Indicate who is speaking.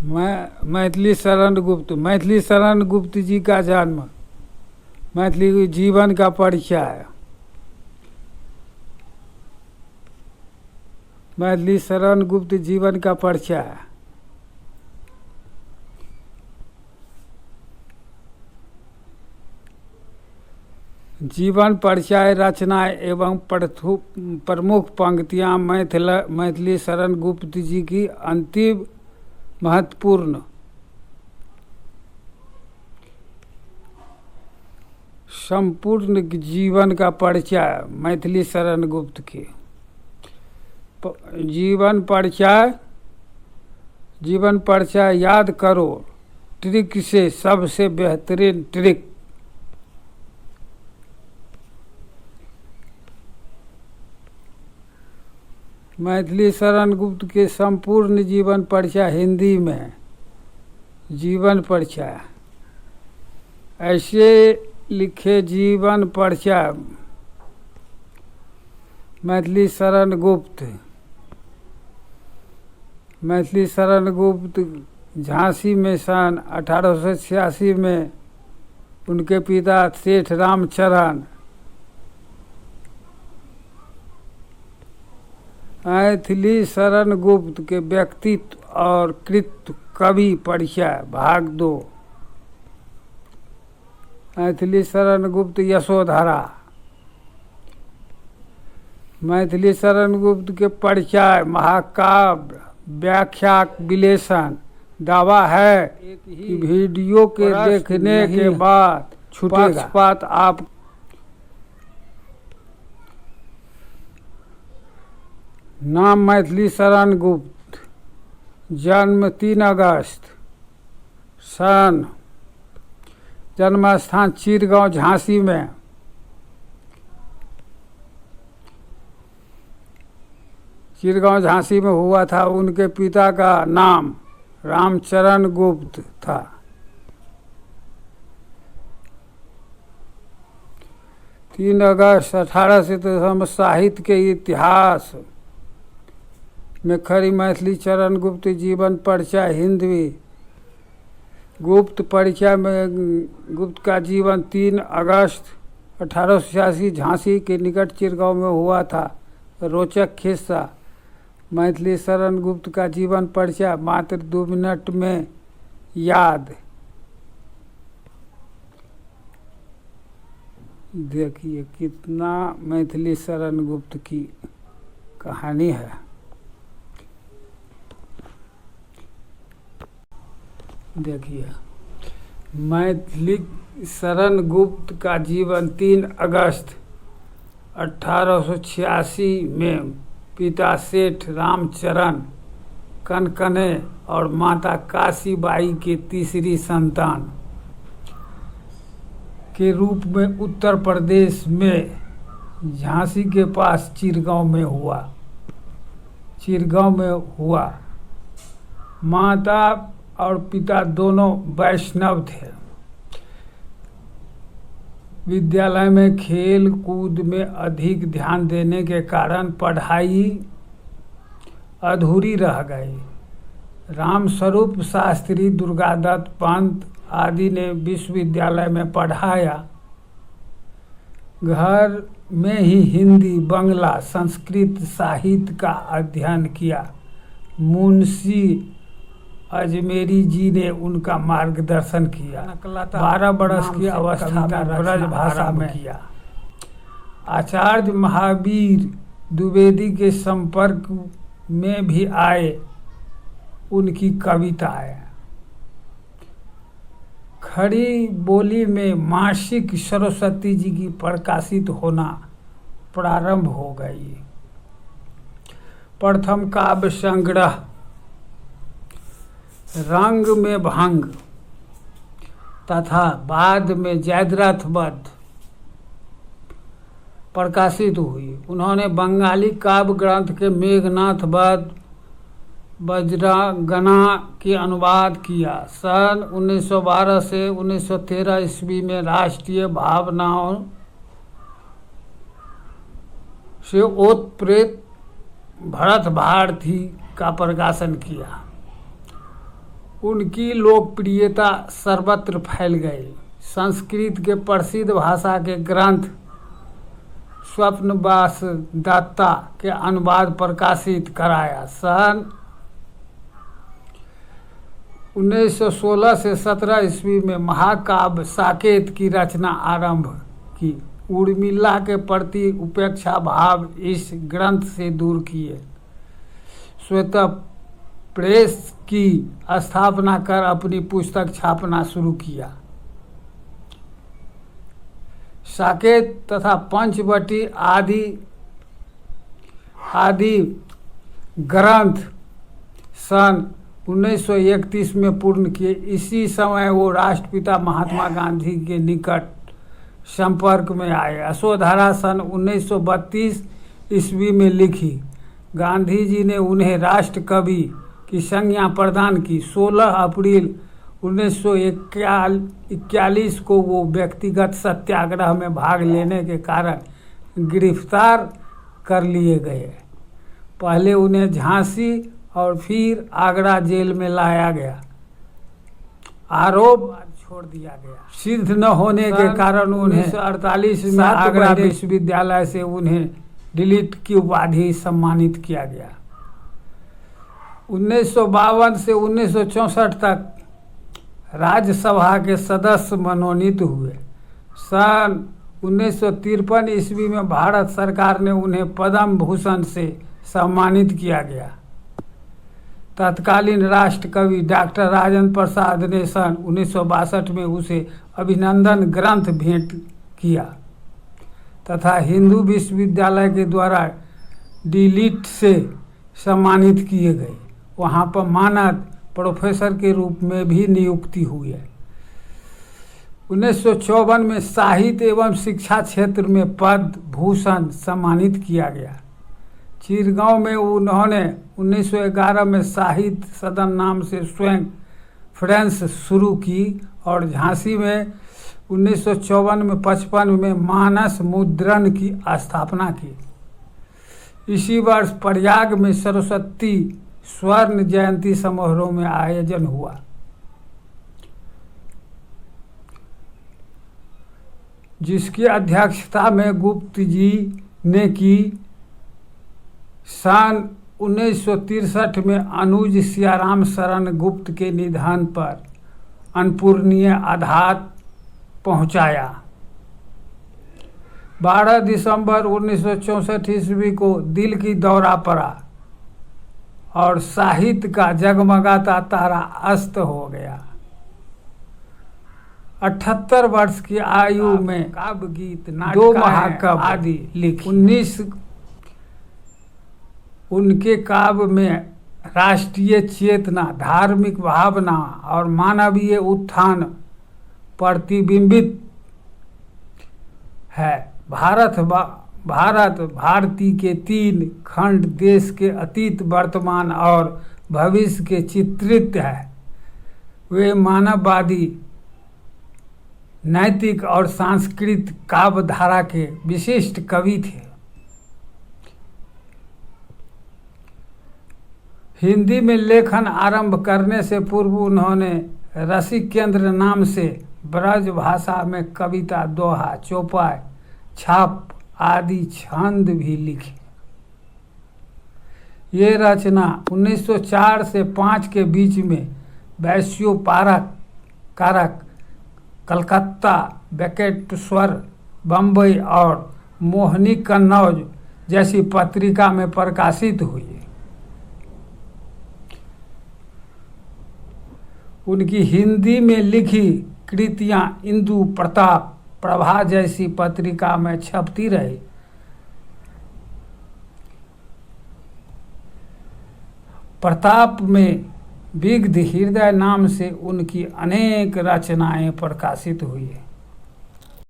Speaker 1: मैथिली शरण गुप्त जी का जन्म, मैथिली जीवन का परिचय। मैथिली शरण गुप्त जीवन का परिचय। जीवन परिचय रचना एवं प्रमुख पंक्तियां मैथिली शरण गुप्त जी की अंतिम महत्वपूर्ण संपूर्ण जीवन का परिचय। मैथिली शरण गुप्त के जीवन परिचय याद करो ट्रिक से सबसे बेहतरीन ट्रिक। मैथिली शरण गुप्त के संपूर्ण जीवन परिचय हिंदी में। जीवन परिचय ऐसे लिखे जीवन परिचय। मैथिली शरण गुप्त झांसी में सन 1886 में उनके पिता सेठ रामचरण मैथिली शरण गुप्त के व्यक्तित्व और कृत्य कवि परिचय भाग 2। मैथिली शरण गुप्त यशोधरा। मैथिली शरण गुप्त के परिचय महाकाव्य व्याख्या विश्लेषण। दावा है कि वीडियो के देखने के बाद पक्षपात आप नाम मैथिली शरण गुप्त। जन्म 3 अगस्त सन। जन्म स्थान चिरगांव झांसी में। चिरगांव झांसी में हुआ था। उनके पिता का नाम रामचरण गुप्त था। तीन अगस्त 1800 साहित्य के इतिहास में खड़ी मैथिली शरण गुप्त जीवन परिचय हिंदी। गुप्त परिचय में गुप्त का जीवन 3 अगस्त 1886 झांसी के निकट चिरगांव में हुआ था। रोचक किस्सा। मैथिली शरण गुप्त का जीवन परिचय मात्र 2 मिनट में याद। देखिए कितना मैथिली शरण गुप्त की कहानी है। देखिए मैथिली शरण गुप्त का जीवन 3 अगस्त 1886 में पिता सेठ रामचरण कनकने और माता काशीबाई के तीसरी संतान के रूप में उत्तर प्रदेश में झांसी के पास चिरगांव में हुआ। माता और पिता दोनों वैष्णव थे। विद्यालय में खेल कूद में अधिक ध्यान देने के कारण पढ़ाई अधूरी रह गई। रामस्वरूप शास्त्री, दुर्गादत्त पंत आदि ने विश्वविद्यालय में पढ़ाया। घर में ही हिंदी, बंगला, संस्कृत साहित्य का अध्ययन किया। मुंशी अजमेरी जी ने उनका मार्गदर्शन किया। 12 वर्ष की अवस्था में ब्रज भाषा में किया। आचार्य महावीर द्विवेदी के संपर्क में भी आए। उनकी कविताएं खड़ी बोली में मासिक सरस्वती जी की प्रकाशित होना प्रारंभ हो गई। प्रथम काव्य संग्रह रंग में भंग तथा बाद में जयद्रथ वध प्रकाशित हुई। उन्होंने बंगाली काव्य ग्रंथ के मेघनाथ वध, वज्रांगना की अनुवाद किया। सन 1912 से 1913 ईस्वी में राष्ट्रीय भावनाओं से ओतप्रोत भरत भारती का प्रकाशन किया। उनकी लोकप्रियता सर्वत्र फैल गई। संस्कृत के प्रसिद्ध भाषा के ग्रंथ स्वप्नवास दत्ता के अनुवाद प्रकाशित कराया। सन 1916 से 17 ईस्वी में महाकाव्य साकेत की रचना आरंभ की। उर्मिला के प्रति उपेक्षा भाव इस ग्रंथ से दूर किए। श्वेत प्रेस की स्थापना कर अपनी पुस्तक छापना शुरू किया। साकेत तथा पंचवटी आदि ग्रंथ सन 1931 में पूर्ण किए। इसी समय वो राष्ट्रपिता महात्मा गांधी के निकट संपर्क में आए। यशोधरा सन 1932 ईस्वी में लिखी। गांधी जी ने उन्हें राष्ट्र कवि की संज्ञा प्रदान की। 16 अप्रैल 1941 को वो व्यक्तिगत सत्याग्रह में भाग लेने के कारण गिरफ्तार कर लिए गए। पहले उन्हें झांसी और फिर आगरा जेल में लाया गया। आरोप छोड़ दिया गया। सिद्ध न होने के कारण उन्हें 1948 में आगरा विश्वविद्यालय से उन्हें डिलीट की उपाधि सम्मानित किया गया। 1952 से 1964 तक राज्यसभा के सदस्य मनोनीत हुए। सन 1953 ईस्वी में भारत सरकार ने उन्हें पद्म भूषण से सम्मानित किया गया। तत्कालीन राष्ट्र कवि डॉक्टर राजेंद्र प्रसाद ने सन 1962 में उसे अभिनंदन ग्रंथ भेंट किया तथा हिंदू विश्वविद्यालय के द्वारा डिलीट से सम्मानित किए गए। वहाँ पर मानद प्रोफेसर के रूप में भी नियुक्ति हुई है। 1954 में साहित्य एवं शिक्षा क्षेत्र में पद्म भूषण सम्मानित किया गया। चिरगांव में उन्होंने 1911 में साहित्य सदन नाम से स्वयं फ्रेंच शुरू की और झांसी में 1954 में 55 में मानस मुद्रण की स्थापना की। इसी वर्ष प्रयाग में सरस्वती स्वर्ण जयंती समारोह में आयोजन हुआ। जिसकी अध्यक्षता में गुप्त जी ने की। सन 1963 में अनुज सियाराम शरण गुप्त के निधन पर अनपूरणीय आघात पहुंचाया। 12 दिसंबर 1964 ईस्वी को दिल की दौरा पड़ा और साहित्य का जगमगाता तारा अस्त हो गया। 78 वर्ष की आयु में काव्य गीत, 2 महाकाव्य आदि लिखी। 19 उनके काव्य में राष्ट्रीय चेतना, धार्मिक भावना और मानवीय उत्थान प्रतिबिंबित है। भारती के 3 खंड देश के अतीत, वर्तमान और भविष्य के चित्रित है। वे मानववादी, नैतिक और सांस्कृतिक काव्य धारा के विशिष्ट कवि थे। हिंदी में लेखन आरंभ करने से पूर्व उन्होंने रसिक केंद्र नाम से ब्रज भाषा में कविता, दोहा, चौपाई, छाप आदि छंद भी लिखे। ये रचना 1904 से 5 के बीच में वैश्योपारक कारक, कलकत्ता, वेंकटेश्वर, बम्बई और मोहनी कन्नौज जैसी पत्रिका में प्रकाशित हुई। उनकी हिंदी में लिखी कृतियां इंदु, प्रताप, प्रभा जैसी पत्रिका में छपती रही। प्रताप में विग्ध हृदय नाम से उनकी अनेक रचनाएं प्रकाशित हुई है।